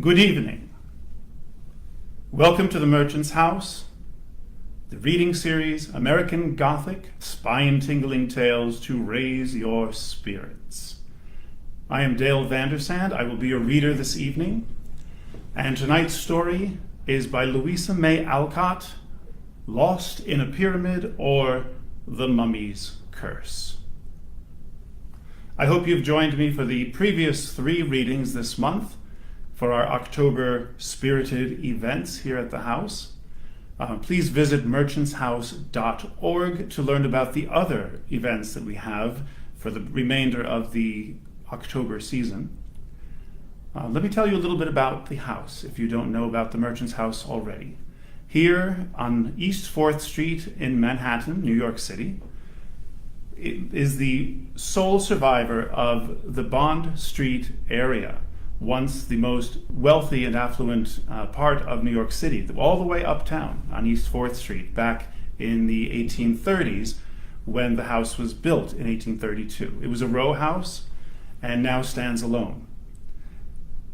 Good evening. Welcome to the Merchant's House, the reading series, American Gothic, spine-tingling tales to raise your spirits. I am Dale Vandersand. I will be your reader this evening. And tonight's story is by Louisa May Alcott, Lost in a Pyramid, or The Mummy's Curse. I hope you've joined me for the previous 3 readings this month for our October spirited events here at the house. Please visit merchantshouse.org to learn about the other events that we have for the remainder of the October season. Let me tell you a little bit about the house, if you don't know about the Merchant's House already. Here on East 4th Street in Manhattan, New York City, it is the sole survivor of the Bond Street area, once the most wealthy and affluent part of New York City, all the way uptown on East 4th Street back in the 1830s when the house was built in 1832. It was a row house and now stands alone.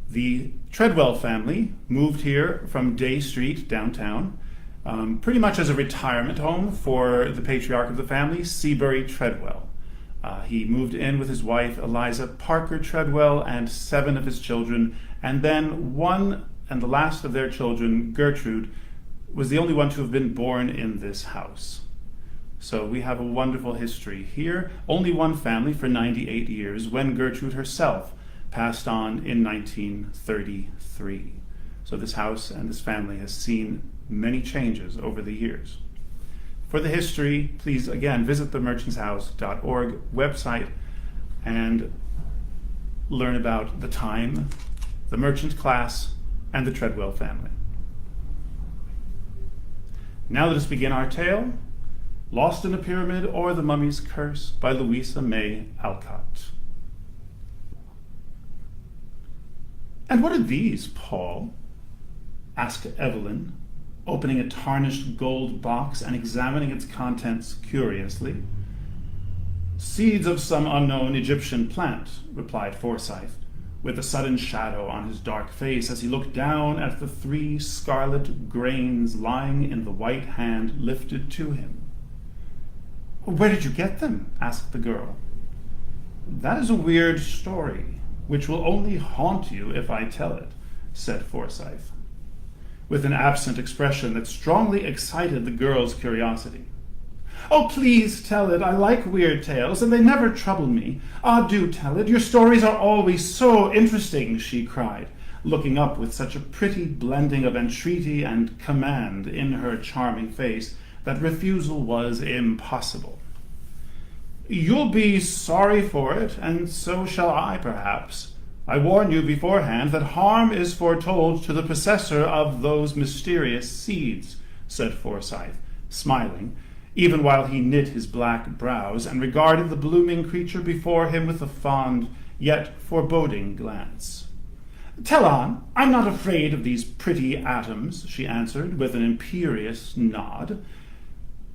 The Treadwell family moved here from Day Street downtown, pretty much as a retirement home for the patriarch of the family, Seabury Treadwell. He moved in with his wife, Eliza Parker Treadwell, and 7 of his children, and then one and the last of their children, Gertrude, was the only one to have been born in this house. So we have a wonderful history here. Only one family for 98 years, when Gertrude herself passed on in 1933. So this house and this family has seen many changes over the years. For the history, please again visit the merchantshouse.org website and learn about the time, the merchant class, and the Treadwell family. Now let us begin our tale, Lost in a Pyramid or The Mummy's Curse by Louisa May Alcott. "And what are these, Paul?" asked Evelyn, opening a tarnished gold box and examining its contents curiously. "Seeds of some unknown Egyptian plant," replied Forsyth, with a sudden shadow on his dark face as he looked down at the 3 scarlet grains lying in the white hand lifted to him. "Where did you get them?" asked the girl. "That is a weird story, which will only haunt you if I tell it," said Forsyth, with an absent expression that strongly excited the girl's curiosity. "Oh, please tell it. I like weird tales, and they never trouble me. Ah, do tell it. Your stories are always so interesting," she cried, looking up with such a pretty blending of entreaty and command in her charming face that refusal was impossible. "You'll be sorry for it, and so shall I, perhaps. I warn you beforehand that harm is foretold to the possessor of those mysterious seeds," said Forsyth, smiling, even while he knit his black brows and regarded the blooming creature before him with a fond yet foreboding glance. "Tell on. I'm not afraid of these pretty atoms," she answered with an imperious nod.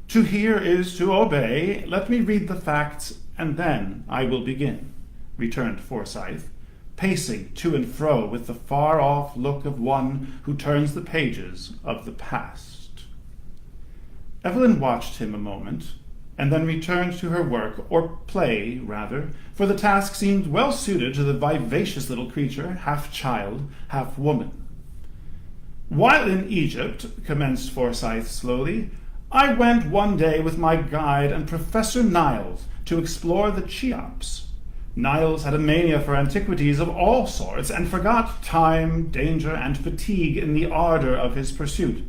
"To hear is to obey. Let me read the facts, and then I will begin," returned Forsyth, pacing to and fro with the far-off look of one who turns the pages of the past. Evelyn watched him a moment, and then returned to her work, or play, rather, for the task seemed well suited to the vivacious little creature, half child, half woman. "While in Egypt," commenced Forsyth slowly, "I went one day with my guide and Professor Niles to explore the Cheops. Niles had a mania for antiquities of all sorts, and forgot time, danger, and fatigue in the ardor of his pursuit.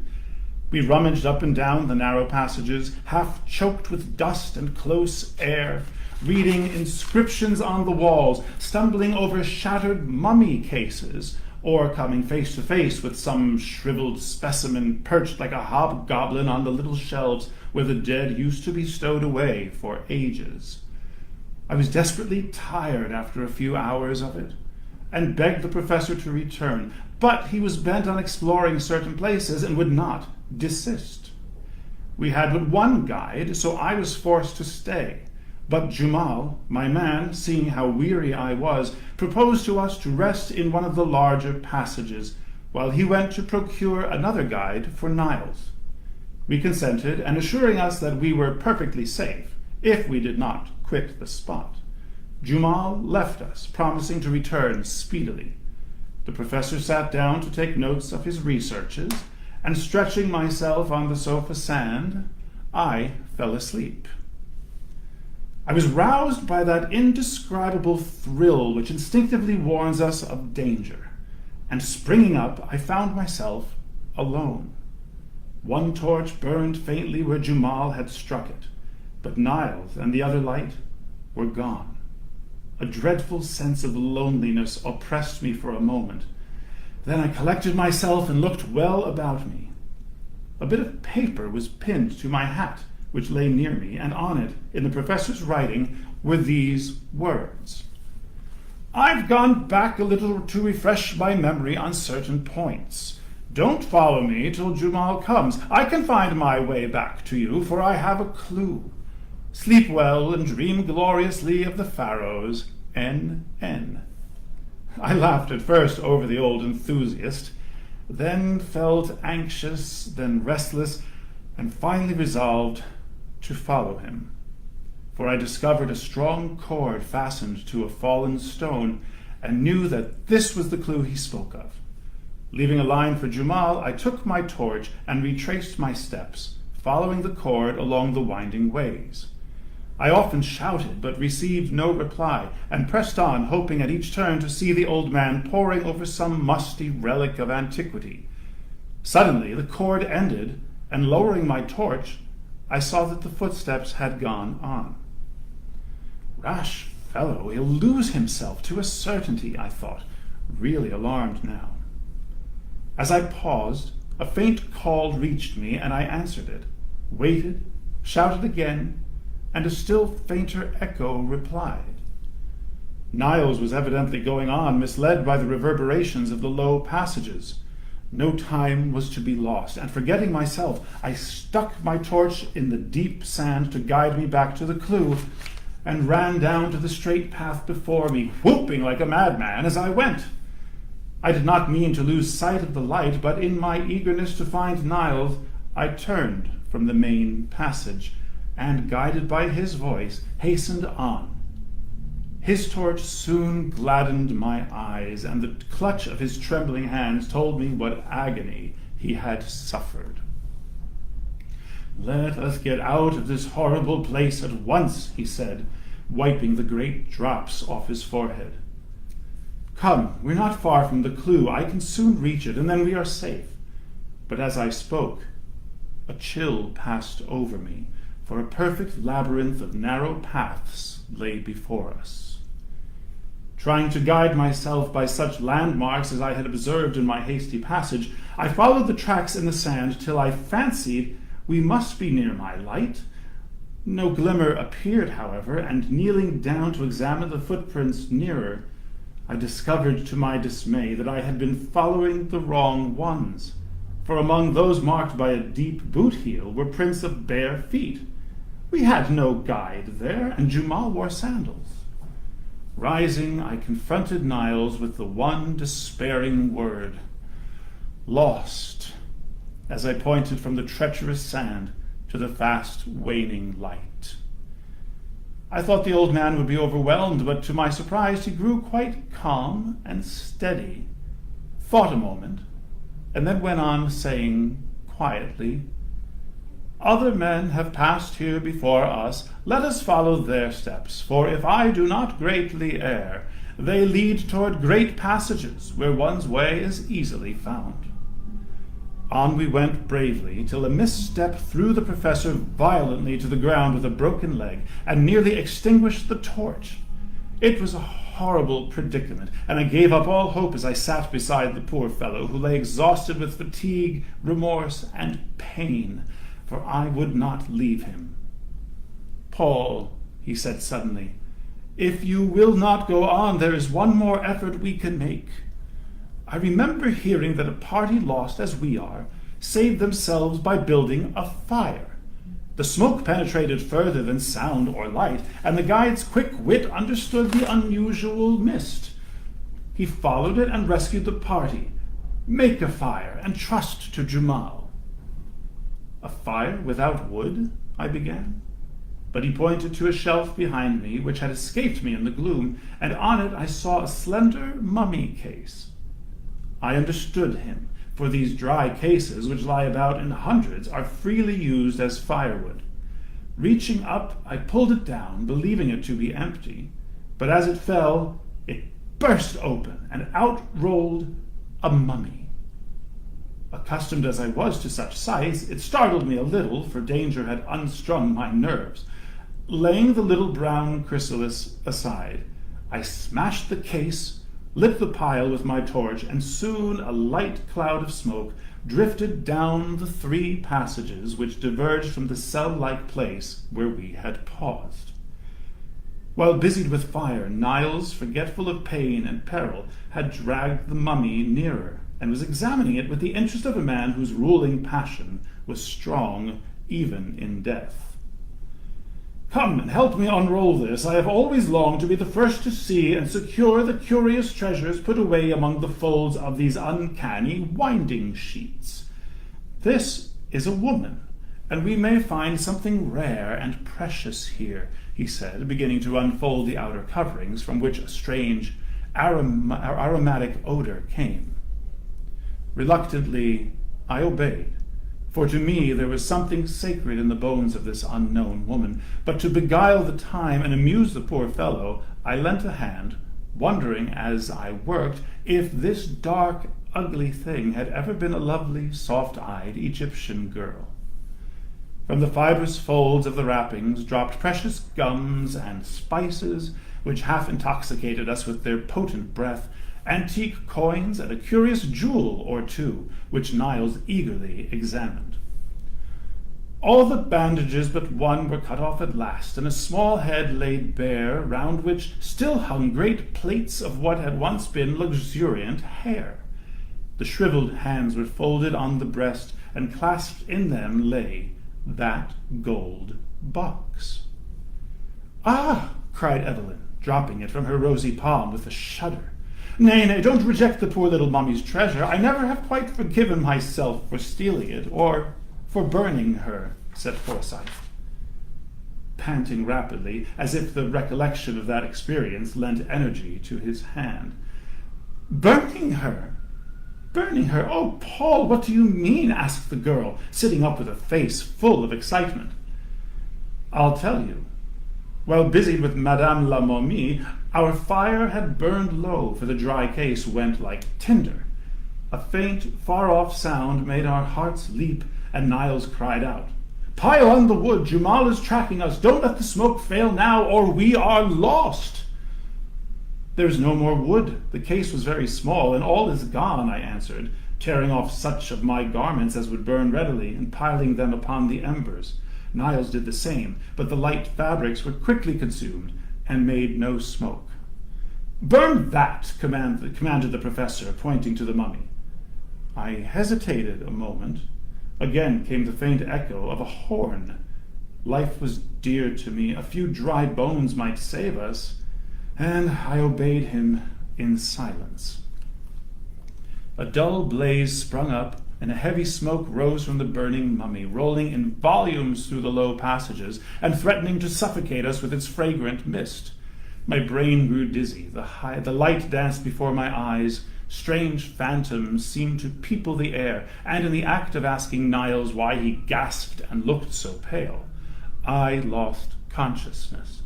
We rummaged up and down the narrow passages, half choked with dust and close air, reading inscriptions on the walls, stumbling over shattered mummy cases, or coming face to face with some shriveled specimen perched like a hobgoblin on the little shelves where the dead used to be stowed away for ages. I was desperately tired after a few hours of it, and begged the professor to return, but he was bent on exploring certain places and would not desist. We had but one guide, so I was forced to stay, But Jumal, my man, seeing how weary I was, proposed to us to rest in one of the larger passages, while he went to procure another guide for Niles. We consented, and assuring us that we were perfectly safe, if we did not quit the spot, Jumal left us, promising to return speedily. The professor sat down to take notes of his researches, and stretching myself on the sofa sand, I fell asleep. I was roused by that indescribable thrill which instinctively warns us of danger, and springing up, I found myself alone. One torch burned faintly where Jumal had struck it, but Niles and the other light were gone. A dreadful sense of loneliness oppressed me for a moment. Then I collected myself and looked well about me. A bit of paper was pinned to my hat, which lay near me, and on it, in the professor's writing, were these words: "I've gone back a little to refresh my memory on certain points. Don't follow me till Jumal comes. I can find my way back to you, for I have a clue. Sleep well and dream gloriously of the Pharaohs. N.N." I laughed at first over the old enthusiast, then felt anxious, then restless, and finally resolved to follow him. For I discovered a strong cord fastened to a fallen stone, and knew that this was the clue he spoke of. Leaving a line for Jumal, I took my torch and retraced my steps, following the cord along the winding ways. I often shouted, but received no reply, and pressed on, hoping at each turn to see the old man poring over some musty relic of antiquity. Suddenly the cord ended, and lowering my torch, I saw that the footsteps had gone on. Rash fellow, he'll lose himself to a certainty, I thought, really alarmed now. As I paused, a faint call reached me, and I answered it, waited, shouted again, and a still fainter echo replied. Niles was evidently going on, misled by the reverberations of the low passages. No time was to be lost, and forgetting myself, I stuck my torch in the deep sand to guide me back to the clue, and ran down to the straight path before me, whooping like a madman as I went. I did not mean to lose sight of the light, but in my eagerness to find Niles, I turned from the main passage, and, guided by his voice, hastened on. His torch soon gladdened my eyes, and the clutch of his trembling hands told me what agony he had suffered. "Let us get out of this horrible place at once," he said, wiping the great drops off his forehead. "Come, we're not far from the clue. I can soon reach it, and then we are safe." But as I spoke, a chill passed over me, for a perfect labyrinth of narrow paths lay before us. Trying to guide myself by such landmarks as I had observed in my hasty passage, I followed the tracks in the sand till I fancied we must be near my light. No glimmer appeared, however, and kneeling down to examine the footprints nearer, I discovered to my dismay that I had been following the wrong ones, for among those marked by a deep boot heel were prints of bare feet. We had no guide there, and Jumal wore sandals. Rising, I confronted Niles with the one despairing word, "Lost," as I pointed from the treacherous sand to the fast waning light. I thought the old man would be overwhelmed, but to my surprise he grew quite calm and steady, thought a moment, and then went on saying quietly, "Other men have passed here before us. Let us follow their steps, for if I do not greatly err, they lead toward great passages where one's way is easily found." On we went bravely, till a misstep threw the professor violently to the ground with a broken leg, and nearly extinguished the torch. It was a horrible predicament, and I gave up all hope as I sat beside the poor fellow, who lay exhausted with fatigue, remorse, and pain, for I would not leave him. "Paul," he said suddenly, "if you will not go on, there is one more effort we can make. I remember hearing that a party lost as we are saved themselves by building a fire. The smoke penetrated further than sound or light, and the guide's quick wit understood the unusual mist. He followed it and rescued the party. Make a fire and trust to Jumal. A fire without wood? I began. But he pointed to a shelf behind me, which had escaped me in the gloom, and on it I saw a slender mummy case. I understood him, for these dry cases, which lie about in hundreds, are freely used as firewood. Reaching up, I pulled it down, believing it to be empty, but as it fell, it burst open, and out rolled a mummy. Accustomed as I was to such sights, it startled me a little, for danger had unstrung my nerves. Laying the little brown chrysalis aside, I smashed the case, lit the pile with my torch, and soon a light cloud of smoke drifted down the 3 passages which diverged from the cell-like place where we had paused. While busied with fire, Niles, forgetful of pain and peril, had dragged the mummy nearer, and was examining it with the interest of a man whose ruling passion was strong even in death. "Come and help me unroll this. I have always longed to be the first to see and secure the curious treasures put away among the folds of these uncanny winding sheets. This is a woman, and we may find something rare and precious here," he said, beginning to unfold the outer coverings, from which a strange aromatic odor came. Reluctantly, I obeyed, for to me there was something sacred in the bones of this unknown woman. But to beguile the time and amuse the poor fellow, I lent a hand, wondering as I worked if this dark, ugly thing had ever been a lovely, soft-eyed Egyptian girl. From the fibrous folds of the wrappings dropped precious gums and spices, which half intoxicated us with their potent breath, antique coins, and a curious jewel or two, which Niles eagerly examined. All the bandages but one were cut off at last, and a small head laid bare, round which still hung great plaits of what had once been luxuriant hair. The shriveled hands were folded on the breast, and clasped in them lay that gold box. "Ah!" cried Evelyn, dropping it from her rosy palm with a shudder. "Nay, nay, don't reject the poor little mummy's treasure. I never have quite forgiven myself for stealing it, or for burning her," said Forsyth, panting rapidly, as if the recollection of that experience lent energy to his hand. "Burning her? Burning her? Oh, Paul, what do you mean?" asked the girl, sitting up with a face full of excitement. "I'll tell you. While busied with Madame la Momie, our fire had burned low, for the dry case went like tinder. A faint, far-off sound made our hearts leap, and Niles cried out, "Pile on the wood! Jumal is tracking us! Don't let the smoke fail now, or we are lost!" "There's no more wood. The case was very small, and all is gone," I answered, tearing off such of my garments as would burn readily, and piling them upon the embers. Niles did the same, but the light fabrics were quickly consumed, and made no smoke. "Burn that!" commanded the professor, pointing to the mummy. I hesitated a moment. Again came the faint echo of a horn. Life was dear to me. A few dry bones might save us, and I obeyed him in silence. A dull blaze sprung up, and a heavy smoke rose from the burning mummy, rolling in volumes through the low passages, and threatening to suffocate us with its fragrant mist. My brain grew dizzy. The light danced before my eyes. Strange phantoms seemed to people the air, and in the act of asking Niles why he gasped and looked so pale, I lost consciousness.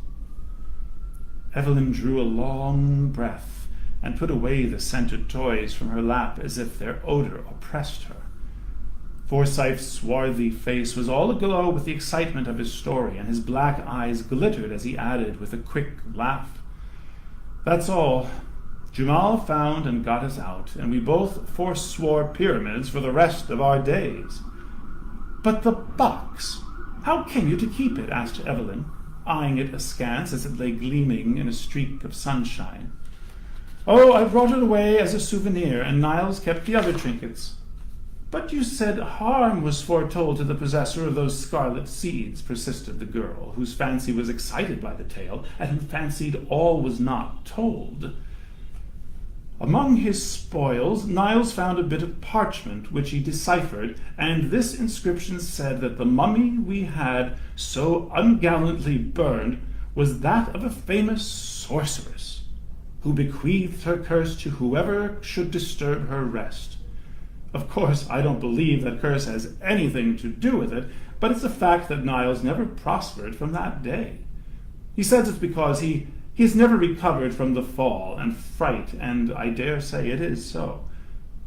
Evelyn drew a long breath, and put away the scented toys from her lap as if their odor oppressed her. Forsyth's swarthy face was all aglow with the excitement of his story, and his black eyes glittered as he added with a quick laugh, "That's all. Jumal found and got us out, and we both forswore pyramids for the rest of our days." "But the box? How came you to keep it?" asked Evelyn, eyeing it askance as it lay gleaming in a streak of sunshine. "Oh, I brought it away as a souvenir, and Niles kept the other trinkets." But you said harm was foretold to the possessor of those scarlet seeds, persisted the girl, whose fancy was excited by the tale, and who fancied all was not told. Among his spoils, Niles found a bit of parchment, which he deciphered, and this inscription said that the mummy we had so ungallantly burned was that of a famous sorceress, who bequeathed her curse to whoever should disturb her rest. Of course, I don't believe that curse has anything to do with it, but it's a fact that Niles never prospered from that day. He says it's because he has never recovered from the fall and fright, and I dare say it is so.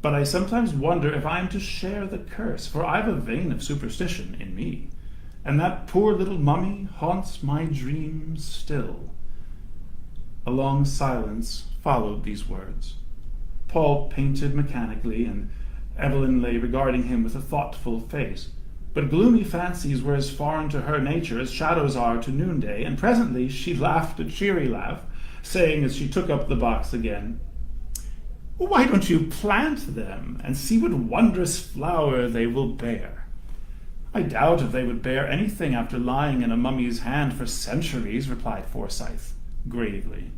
But I sometimes wonder if I am to share the curse, for I've a vein of superstition in me, and that poor little mummy haunts my dreams still. A long silence followed these words. Paul painted mechanically, and Evelyn lay regarding him with a thoughtful face. But gloomy fancies were as foreign to her nature as shadows are to noonday, and presently she laughed a cheery laugh, saying as she took up the box again, "Why don't you plant them, and see what wondrous flower they will bear?" "I doubt if they would bear anything after lying in a mummy's hand for centuries," replied Forsyth, gravely.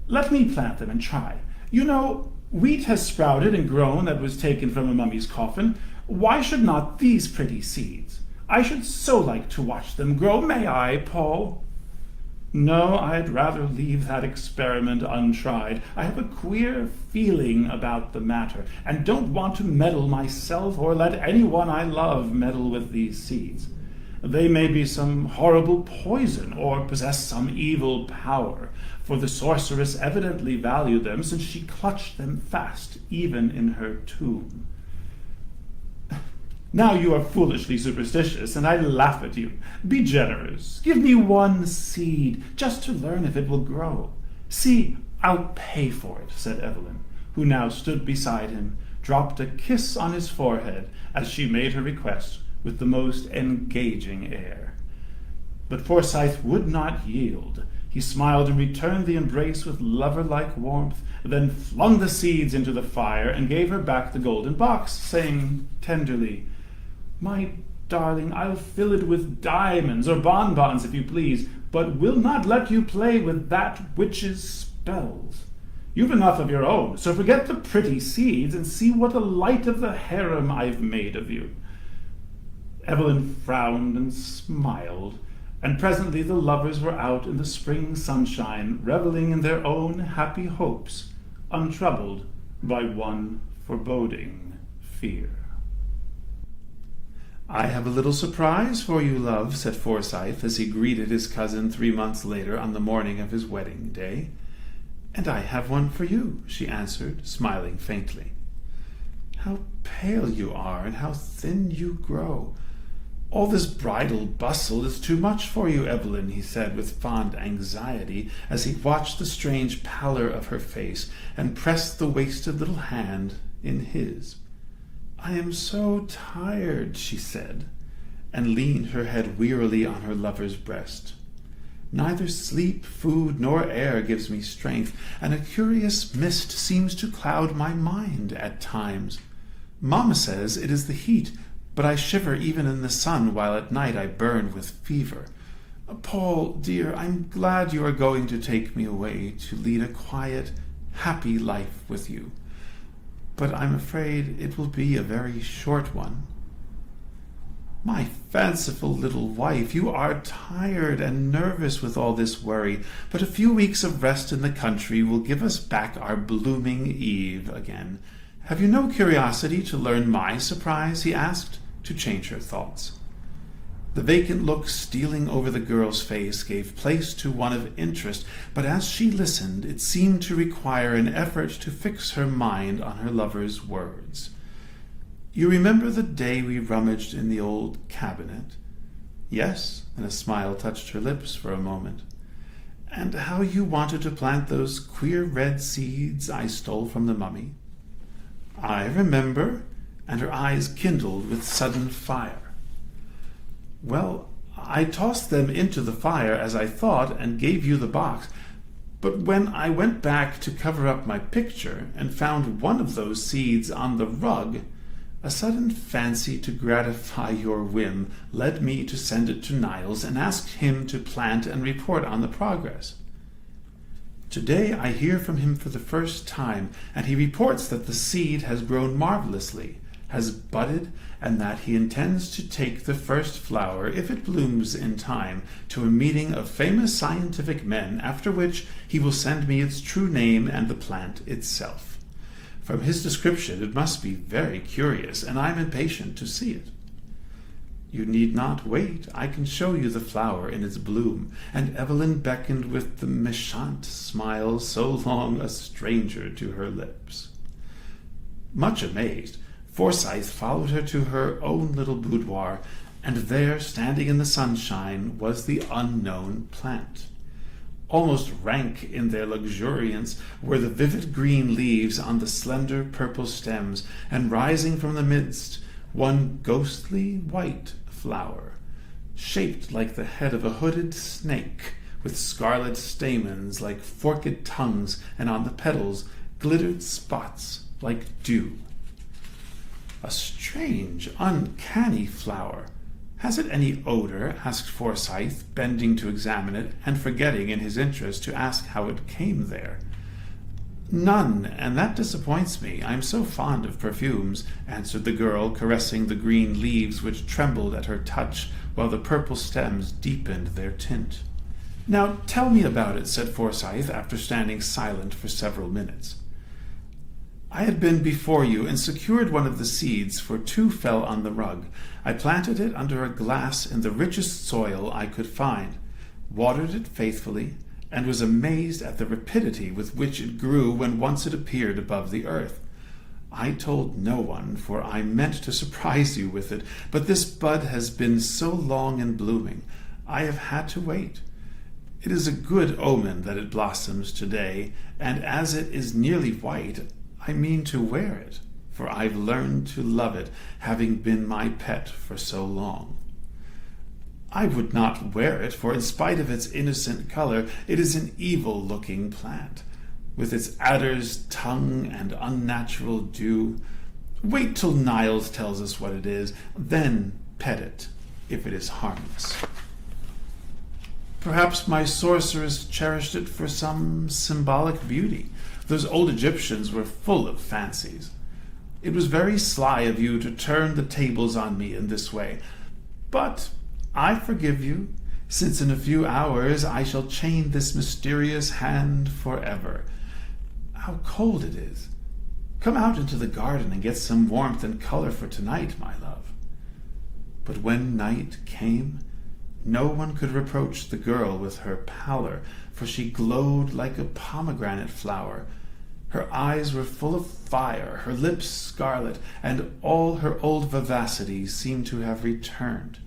"Let me plant them and try. You know, wheat has sprouted and grown that was taken from a mummy's coffin. Why should not these pretty seeds? I should so like to watch them grow. May I, Paul?" "No, I'd rather leave that experiment untried. I have a queer feeling about the matter, and don't want to meddle myself or let anyone I love meddle with these seeds. They may be some horrible poison or possess some evil power, for the sorceress evidently valued them since she clutched them fast even in her tomb. Now you are foolishly superstitious, and I laugh at you. Be generous. Give me one seed, just to learn if it will grow. See, I'll pay for it," said Evelyn, who now stood beside him, dropped a kiss on his forehead as she made her request with the most engaging air. But Forsyth would not yield. He smiled and returned the embrace with lover-like warmth, then flung the seeds into the fire and gave her back the golden box, saying tenderly, "My darling, I'll fill it with diamonds or bonbons if you please, but will not let you play with that witch's spells. You've enough of your own, so forget the pretty seeds and see what a light of the harem I've made of you." Evelyn frowned and smiled, and presently the lovers were out in the spring sunshine, reveling in their own happy hopes, untroubled by one foreboding fear. "I have a little surprise for you, love," said Forsyth, as he greeted his cousin 3 months later on the morning of his wedding day. "And I have one for you," she answered, smiling faintly. "How pale you are, and how thin you grow. All this bridal bustle is too much for you, Evelyn," he said with fond anxiety, as he watched the strange pallor of her face and pressed the wasted little hand in his. "I am so tired," she said, and leaned her head wearily on her lover's breast. "Neither sleep, food, nor air gives me strength, and a curious mist seems to cloud my mind at times. Mamma says it is the heat, but I shiver even in the sun, while at night I burn with fever. Paul, dear, I'm glad you are going to take me away to lead a quiet, happy life with you. But I'm afraid it will be a very short one." "My fanciful little wife, you are tired and nervous with all this worry, but a few weeks of rest in the country will give us back our blooming Eve again. Have you no curiosity to learn my surprise?" he asked, to change her thoughts. The vacant look stealing over the girl's face gave place to one of interest, but as she listened, it seemed to require an effort to fix her mind on her lover's words. "You remember the day we rummaged in the old cabinet?" "Yes," and a smile touched her lips for a moment. "And how you wanted to plant those queer red seeds I stole from the mummy?" "I remember," and her eyes kindled with sudden fire. "Well, I tossed them into the fire as I thought and gave you the box, but when I went back to cover up my picture and found one of those seeds on the rug, A sudden fancy to gratify your whim led me to send it to Niles and ask him to plant and report on the progress. Today I hear from him for the first time, and he reports that the seed has grown marvelously, has budded, and that he intends to take the first flower, if it blooms in time, to a meeting of famous scientific men, after which he will send me its true name and the plant itself. From his description it must be very curious, and I am impatient to see it. You need not wait. I can show you the flower in its bloom. And Evelyn beckoned with the méchant smile so long a stranger to her lips. Much amazed, Forsyth followed her to her own little boudoir, and there, standing in the sunshine, was the unknown plant. Almost rank in their luxuriance were the vivid green leaves on the slender purple stems, and rising from the midst, one ghostly white flower, shaped like the head of a hooded snake, with scarlet stamens like forked tongues, and on the petals glittered spots like dew. A strange, uncanny flower. Has it any odor? Asked Forsyth, bending to examine it, and forgetting in his interest to ask how it came there. None, and that disappoints me. I am so fond of perfumes, answered the girl, caressing the green leaves which trembled at her touch, while the purple stems deepened their tint. Now tell me about it, said Forsyth, after standing silent for several minutes. I had been before you and secured one of the seeds, for two fell on the rug. I planted it under a glass in the richest soil I could find, watered it faithfully, and was amazed at the rapidity with which it grew when once it appeared above the earth. I told no one, for I meant to surprise you with it, but this bud has been so long in blooming, I have had to wait. It is a good omen that it blossoms today, and as it is nearly white, I mean to wear it, for I've learned to love it, having been my pet for so long. I would not wear it, for in spite of its innocent color, it is an evil-looking plant, with its adder's tongue and unnatural dew. Wait till Niles tells us what it is, then pet it, if it is harmless. Perhaps my sorceress cherished it for some symbolic beauty. Those old Egyptians were full of fancies. It was very sly of you to turn the tables on me in this way, but I forgive you, since in a few hours I shall chain this mysterious hand forever. How cold it is! Come out into the garden and get some warmth and color for tonight, my love. But when night came, no one could reproach the girl with her pallor, for she glowed like a pomegranate flower. Her eyes were full of fire, her lips scarlet, and all her old vivacity seemed to have returned.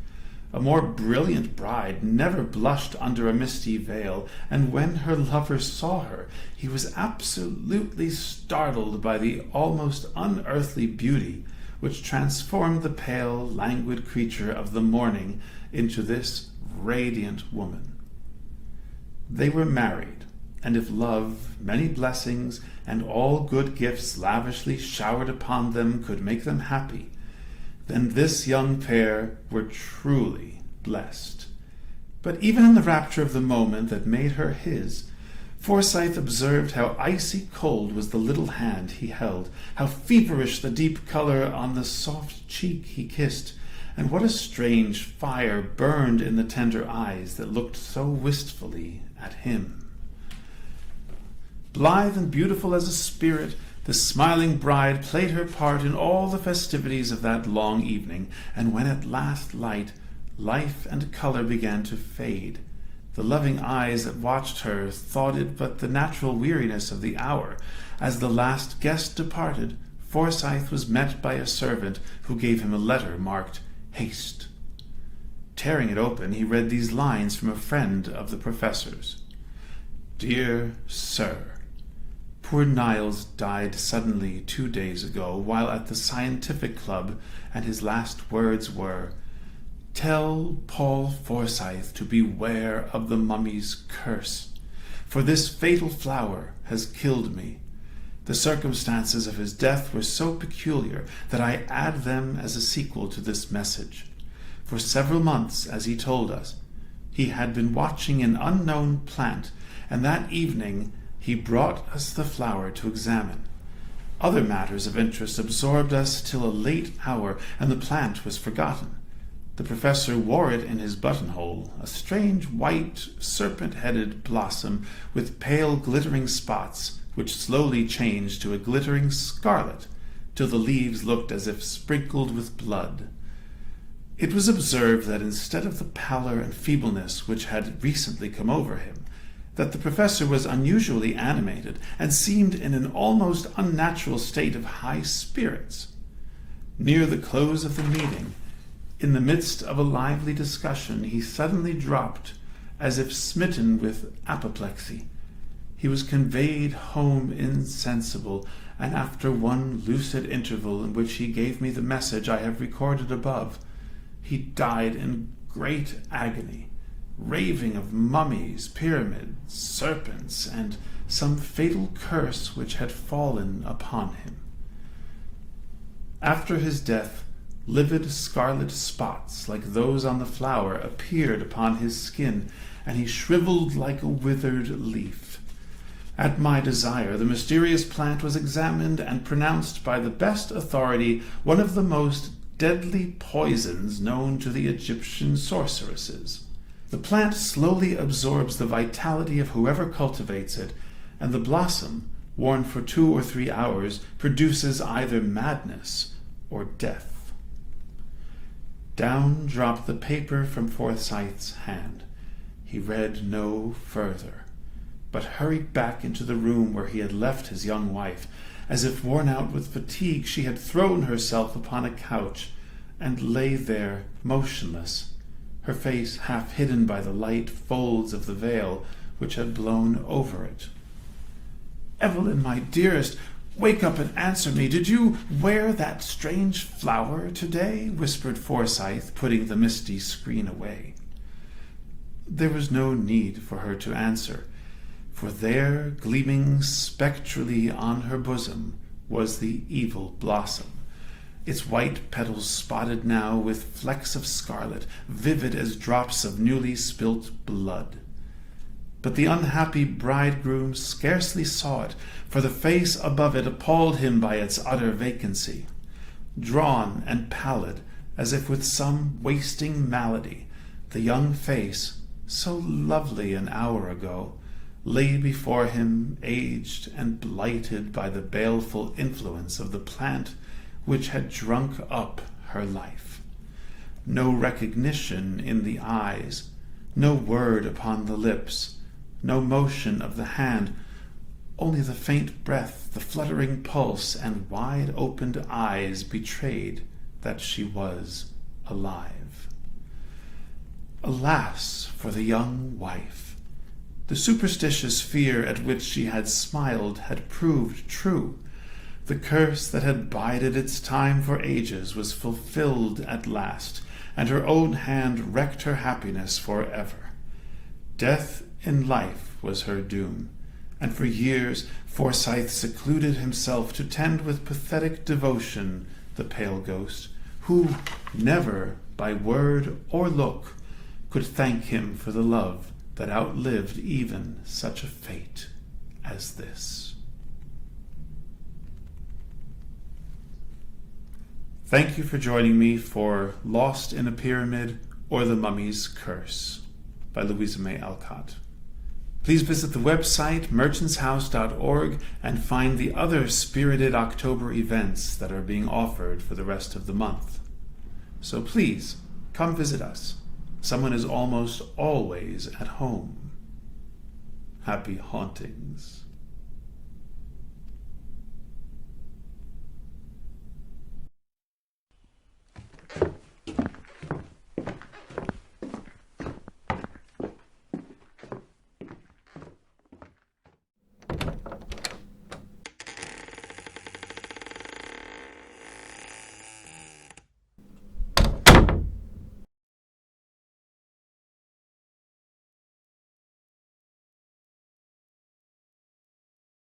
A more brilliant bride never blushed under a misty veil, and when her lover saw her, he was absolutely startled by the almost unearthly beauty which transformed the pale, languid creature of the morning into this radiant woman. They were married, and if love, many blessings, and all good gifts lavishly showered upon them could make them happy, then this young pair were truly blessed. But even in the rapture of the moment that made her his, Forsyth observed how icy cold was the little hand he held, how feverish the deep color on the soft cheek he kissed, and what a strange fire burned in the tender eyes that looked so wistfully at him. Blithe and beautiful as a spirit, the smiling bride played her part in all the festivities of that long evening, and when at last life and color began to fade, the loving eyes that watched her thought it but the natural weariness of the hour. As the last guest departed, Forsyth was met by a servant who gave him a letter marked "Haste." Tearing it open, he read these lines from a friend of the professor's. "Dear Sir, poor Niles died suddenly 2 days ago while at the Scientific Club, and his last words were, 'Tell Paul Forsyth to beware of the mummy's curse, for this fatal flower has killed me. The circumstances of his death were so peculiar that I add them as a sequel to this message. For several months, as he told us, he had been watching an unknown plant, and that evening he brought us the flower to examine. Other matters of interest absorbed us till a late hour, and the plant was forgotten. The professor wore it in his buttonhole, a strange white, serpent-headed blossom with pale glittering spots, which slowly changed to a glittering scarlet, till the leaves looked as if sprinkled with blood. It was observed that instead of the pallor and feebleness which had recently come over him, that the professor was unusually animated, and seemed in an almost unnatural state of high spirits. Near the close of the meeting, in the midst of a lively discussion, he suddenly dropped, as if smitten with apoplexy. He was conveyed home insensible, and after one lucid interval in which he gave me the message I have recorded above, he died in great agony, raving of mummies, pyramids, serpents, and some fatal curse which had fallen upon him. After his death, livid scarlet spots like those on the flower appeared upon his skin, and he shriveled like a withered leaf. At my desire, the mysterious plant was examined and pronounced by the best authority one of the most deadly poisons known to the Egyptian sorceresses. The plant slowly absorbs the vitality of whoever cultivates it, and the blossom, worn for 2 or 3 hours, produces either madness or death. Down dropped the paper from Forsyth's hand. He read no further, but hurried back into the room where he had left his young wife. As if worn out with fatigue, she had thrown herself upon a couch, and lay there motionless, her face half hidden by the light folds of the veil which had blown over it. "Evelyn, my dearest, wake up and answer me. Did you wear that strange flower today?" whispered Forsyth, putting the misty screen away. There was no need for her to answer, for there, gleaming spectrally on her bosom, was the evil blossom, its white petals spotted now with flecks of scarlet, vivid as drops of newly spilt blood. But the unhappy bridegroom scarcely saw it, for the face above it appalled him by its utter vacancy. Drawn and pallid, as if with some wasting malady, the young face, so lovely an hour ago, lay before him, aged and blighted by the baleful influence of the plant which had drunk up her life. No recognition in the eyes, no word upon the lips, no motion of the hand, only the faint breath, the fluttering pulse, and wide-opened eyes betrayed that she was alive. Alas for the young wife! The superstitious fear at which she had smiled had proved true. The curse that had bided its time for ages was fulfilled at last, and her own hand wrecked her happiness forever. Death in life was her doom, and for years Forsyth secluded himself to tend with pathetic devotion the pale ghost, who never, by word or look, could thank him for the love that outlived even such a fate as this. Thank you for joining me for Lost in a Pyramid or The Mummy's Curse by Louisa May Alcott. Please visit the website merchantshouse.org and find the other spirited October events that are being offered for the rest of the month. So please, come visit us. Someone is almost always at home. Happy hauntings.